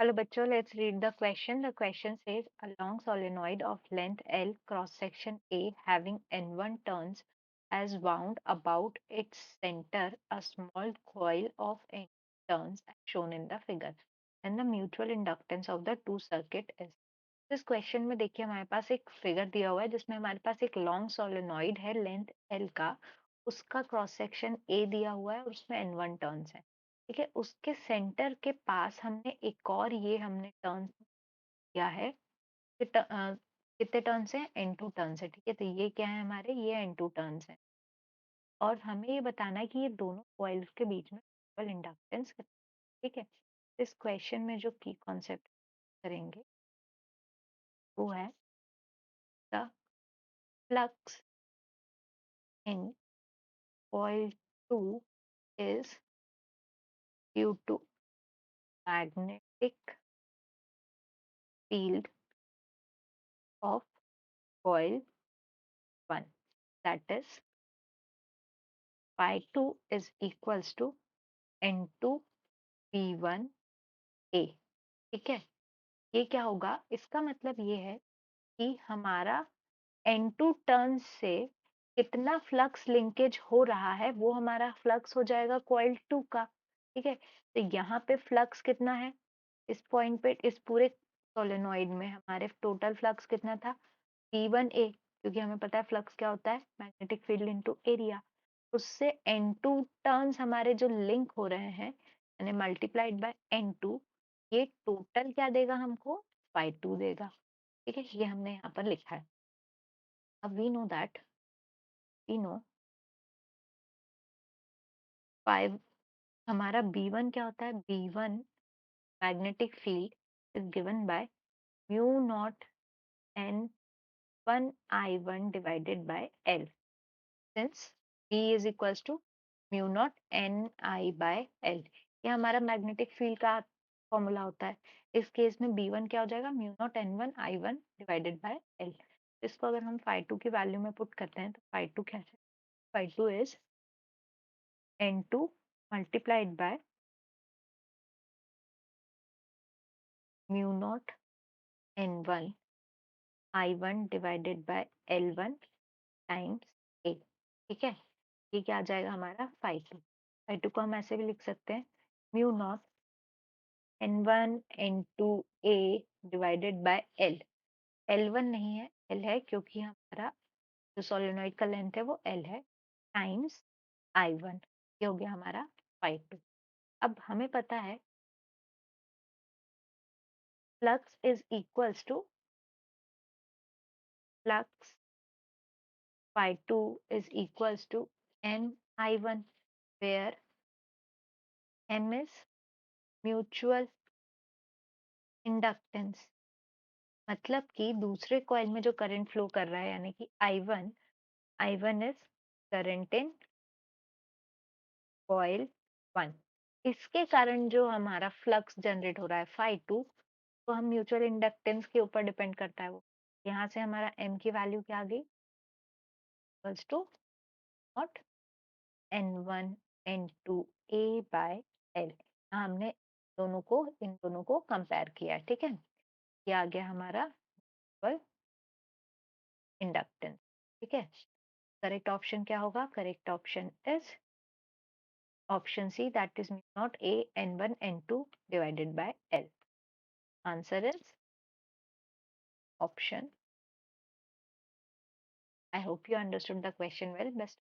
Hello, bachcho. Let's read the question. The question says a long solenoid of length L cross section A having N1 turns has wound about its center a small coil of N turns as shown in the figure, and the mutual inductance of the two circuit is. इस question में देखिए हमारे पास एक figure दिया हुआ है जिसमें हमारे पास एक लॉन्ग सोलेनॉइड है लेंथ एल का, उसका क्रॉस सेक्शन ए दिया हुआ है और उसमें एन वन टर्न्स है। ठीक है, उसके सेंटर के पास हमने एक और ये हमने टर्न किया है कितने टर्न्स हैं, एन टू टर्न्स है। ठीक है, तो ये क्या है हमारे, ये एन टू टर्न्स है और हमें ये बताना है कि ये दोनों कॉइल्स के बीच में इंडक्टेंस। ठीक है, इस क्वेश्चन में जो की कॉन्सेप्ट करेंगे वो है the flux in coil 2 is due to magnetic field of coil 1, that is phi 2 is equals to N2 P1A। ठीक है, ये क्या होगा, इसका मतलब ये है कि हमारा N2 टर्न से कितना फ्लक्स लिंकेज हो रहा है वो हमारा फ्लक्स हो जाएगा कॉइल 2 का। ठीक है, तो यहाँ पे फ्लक्स कितना है, इस पॉइंट पे इस पूरे सोलेनॉइड में हमारे टोटल फ्लक्स कितना था, P1A, क्योंकि हमें पता है फ्लक्स क्या होता है, मैग्नेटिक फील्ड इनटू एरिया। उससे N2 टर्न्स हमारे जो लिंक हो रहे हैं यानी मल्टीप्लाइड बाय N2, ये टोटल क्या देगा हमको, फाई 2 देगा। ठीक है, ये हमने यहाँ पर लिखा है। अब वी नो 5, हमारा B1 क्या होता है, B1 magnetic field is given by mu naught N1I1 divided by L, since B is equals to mu naught NI by L। ये हमारा मैग्नेटिक फील्ड का फॉर्मूला होता है। इस केस में B1 क्या हो जाएगा, mu naught N1I1 divided by L। इसको अगर हम फाई 2 की वैल्यू में पुट करते हैं तो फाई 2 कैसे, phi 2 is N2 multiplied by mu naught N1I1 divided by L1 times A। ठीक है, ये क्या आ जाएगा हमारा फाई 2। फाई 2 को हम ऐसे भी लिख सकते हैं mu naught N1 N2 A divided by L। L1 नहीं है, L है, क्योंकि हमारा जो सोलेनॉइड का लेंथ है वो L है, टाइम्स I1। ये हो गया हमारा फाई 2। अब हमें पता है flux is equals to flux phi 2 is equals to NI1, where M is mutual inductance। मतलब कि दूसरे कॉइल में जो करंट फ्लो कर रहा है यानी कि I1 is current in coil 1, इसके कारण जो हमारा फ्लक्स जनरेट हो रहा है फाई 2, तो हम म्यूचुअल इंडक्टेंस के ऊपर डिपेंड करता है वो। यहाँ से हमारा M की वैल्यू क्या आ गई, equals to naught N1 N2 A by L। हमने इन दोनों को कंपेयर किया। ठीक है, ये आ गया हमारा इंडक्टेंस। ठीक है, करेक्ट ऑप्शन क्या होगा, correct option is option C, that is naught A N1 N2 divided by L। Answer is option. I hope you understood the question well. Best